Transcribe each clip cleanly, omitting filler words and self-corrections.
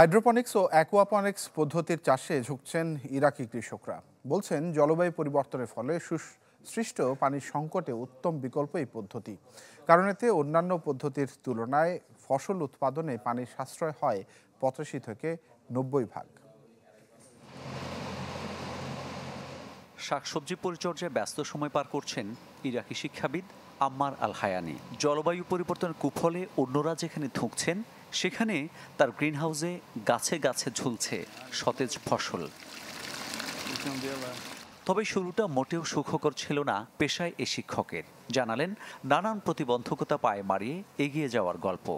Hydroponics ও অ্যাকুয়াপনিক্স পদ্ধতির চাষে ঝুঁকছেন ইরাকি কৃষকরা। বলছেন জলবায়ু পরিবর্তনের ফলে সৃষ্ট পানির সংকটে উত্তম বিকল্প এই পদ্ধতি। কারণ এতে অন্যান্য পদ্ধতির তুলনায় ফসল উৎপাদনে পানির সাশ্রয় হয় ৮৫ থেকে ৯০ ভাগ। শাকসবজি পরিচর্যায় ব্যস্ত সময় পার করছেন ইরাকি শিক্ষাবিদ আম্মার আল হায়ানি। জলবায়ু পরিবর্তনের কুফলে অন্যরা যেখানে ধুঁকছেন, সেখানে তার গ্রিনহাউসে গাছে গাছে ঝুলছে সতেজ ফসল। তবে শুরুটা মোটেও সুখকর ছিল না পেশায় এ শিক্ষকের। জানালেন নানান প্রতিবন্ধকতা পায়ে মারিয়ে এগিয়ে যাওয়ার গল্প।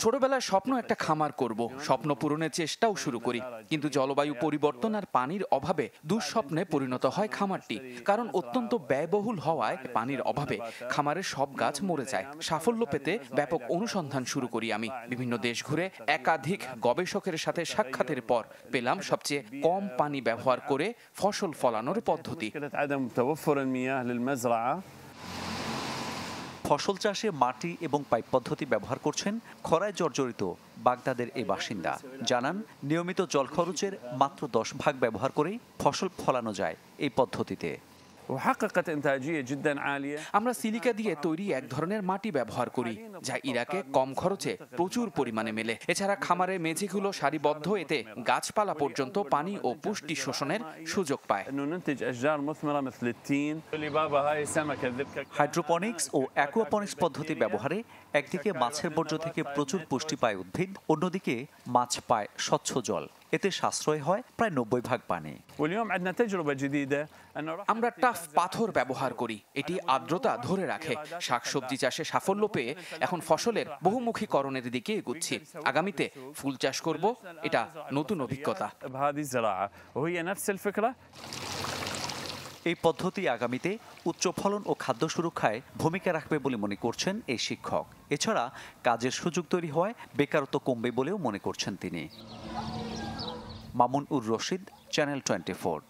ছোটবেলায় স্বপ্ন একটা খামার করব, স্বপ্ন পূরণের চেষ্টাও শুরু করি, কিন্তু জলবায়ু পরিবর্তন আর পানির অভাবে দুঃস্বপ্নে পরিণত হয় খামারটি। কারণ অত্যন্ত ব্যয়বহুল হওয়ায় পানির অভাবে খামারের সব গাছ মরে যায়। সাফল্য পেতে ব্যাপক অনুসন্ধান শুরু করি আমি। বিভিন্ন দেশ ঘুরে একাধিক গবেষকের সাথে সাক্ষাতের পর পেলাম সবচেয়ে কম পানি ব্যবহার করে ফসল ফলানোর পদ্ধতি। ফসল চাষে মাটি এবং পাইপ পদ্ধতি ব্যবহার করছেন খরায় জর্জরিত বাগদাদের এই বাসিন্দা। জানান নিয়মিত জল খরচের মাত্র 10 ভাগ ব্যবহার করেই ফসল ফলানো যায় এই পদ্ধতিতে। আমরা সিলিকা দিয়ে তৈরি এক ধরনের মাটি ব্যবহার করি, যা ইরাকে কম খরচে প্রচুর পরিমাণে মেলে। এছাড়া খামারের মেঝেগুলো সারিবদ্ধ, এতে গাছপালা পর্যন্ত পানি ও পুষ্টি শোষণের সুযোগ পায়। হাইড্রোপনিক্স ও অ্যাকুয়াপনিক্স পদ্ধতি ব্যবহারে একদিকে মাছের বর্জ্য থেকে প্রচুর পুষ্টি পায় উদ্ভিদ, অন্যদিকে মাছ পায় স্বচ্ছ জল। এতে সাশ্রয় হয় প্রায় ৯০ ভাগ পানি। আমরা টাফ পাথর ব্যবহার করি, এটি আর্দ্রতা ধরে রাখে। শাকসবজি চাষে সাফল্য পেয়ে এখন ফসলের বহুমুখীকরণের দিকে এগুচ্ছি। আগামীতে ফুল চাষ করব, এটা নতুন অভিজ্ঞতা। এই পদ্ধতি আগামীতে উচ্চ ফলন ও খাদ্য সুরক্ষায় ভূমিকা রাখবে বলে মনে করছেন এই শিক্ষক। এছাড়া কাজের সুযোগ তৈরি হওয়ায় বেকারত্ব কমবে বলেও মনে করছেন তিনি। মামুন উর রশিদ, চ্যানেল 24।